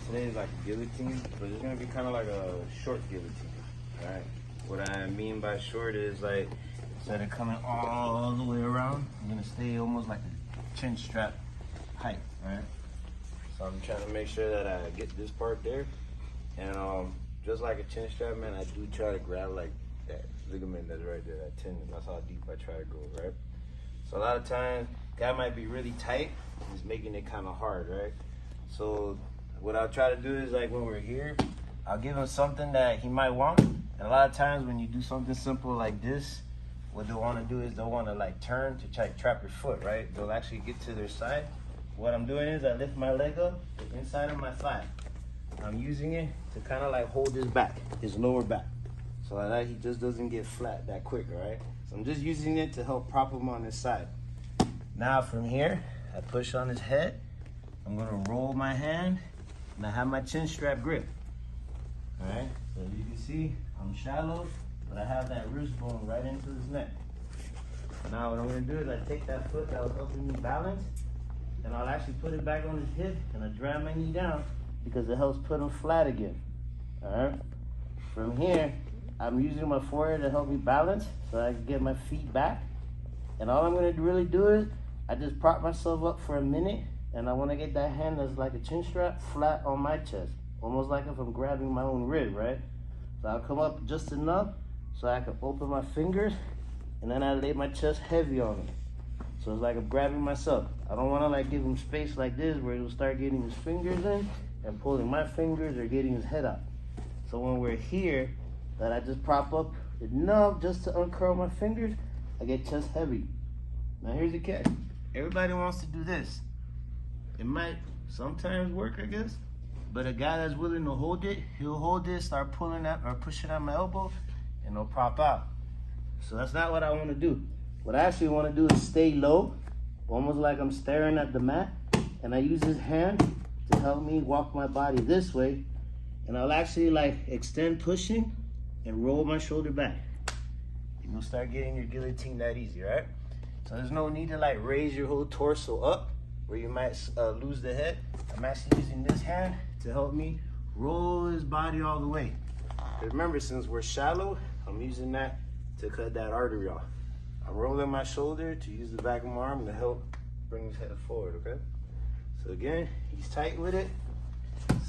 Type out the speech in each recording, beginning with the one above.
today is like a guillotine, but it's gonna be kind of like a short guillotine, right? What I mean by short is like, instead of coming all the way around, I'm gonna stay almost like a chin strap height, right? So I'm trying to make sure that I get this part there, and just like a chin strap, man, I do try to grab like that ligament that's right there, that tendon. That's how deep I try to go, right? So a lot of times, guy might be really tight, he's making it kind of hard, right? So what I'll try to do is, like, when we're here, I'll give him something that he might want. And a lot of times when you do something simple like this, what they'll want to do is they'll want to like turn to try to trap your foot, right? They'll actually get to their side. What I'm doing is I lift my leg up the inside of my thigh. I'm using it to kind of like hold his back, his lower back, so that he just doesn't get flat that quick, right? So I'm just using it to help prop him on his side. Now from here, I push on his head. I'm gonna roll my hand, and I have my chin strap grip. All right, so you can see I'm shallow, but I have that wrist bone right into his neck. Now what I'm gonna do is I take that foot that was helping me balance, and I'll actually put it back on his hip, and I drag my knee down because it helps put him flat again. All right, from here, I'm using my forehead to help me balance so I can get my feet back. And all I'm gonna really do is I just prop myself up for a minute, and I wanna get that hand that's like a chin strap flat on my chest, almost like if I'm grabbing my own rib, right? So I'll come up just enough so I can open my fingers, and then I lay my chest heavy on him. So it's like I'm grabbing myself. I don't wanna like give him space like this where he'll start getting his fingers in and pulling my fingers or getting his head out. So when we're here, that I just prop up enough just to uncurl my fingers, I get chest heavy. Now here's the catch. Everybody wants to do this. It might sometimes work, I guess, but a guy that's willing to hold it, he'll hold it, start pulling out or pushing out my elbow, and it'll pop out. So that's not what I want to do. What I actually want to do is stay low, almost like I'm staring at the mat, and I use his hand to help me walk my body this way, and I'll actually like extend pushing and roll my shoulder back. And you'll start getting your guillotine that easy, right? So there's no need to like raise your whole torso up where you might lose the head. I'm actually using this hand to help me roll his body all the way. Remember, since we're shallow, I'm using that to cut that artery off. I'm rolling my shoulder to use the back of my arm to help bring his head forward, okay? So again, he's tight with it.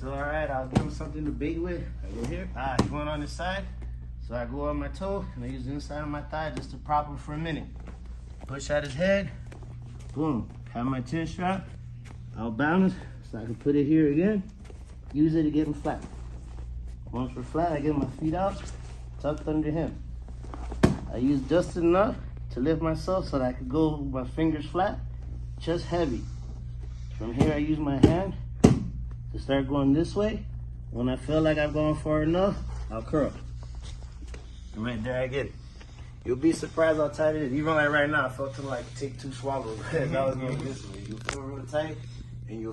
So all right, I'll give him something to bait with. I go here, he's going on his side. So I go on my toe and I use the inside of my thigh just to prop him for a minute. Push out his head, boom. Have my chin strap, I'll balance so I can put it here again. Use it to get him flat. Once we're flat, I get my feet out, tucked under him. I use just enough to lift myself so that I can go with my fingers flat, chest heavy. From here, I use my hand to start going this way. When I feel like I've gone far enough, I'll curl. And right there, I get it. You'll be surprised how tight it is. Even like right now, I felt to like take 2 swallows. That was going this way. You feel real tight, and you'll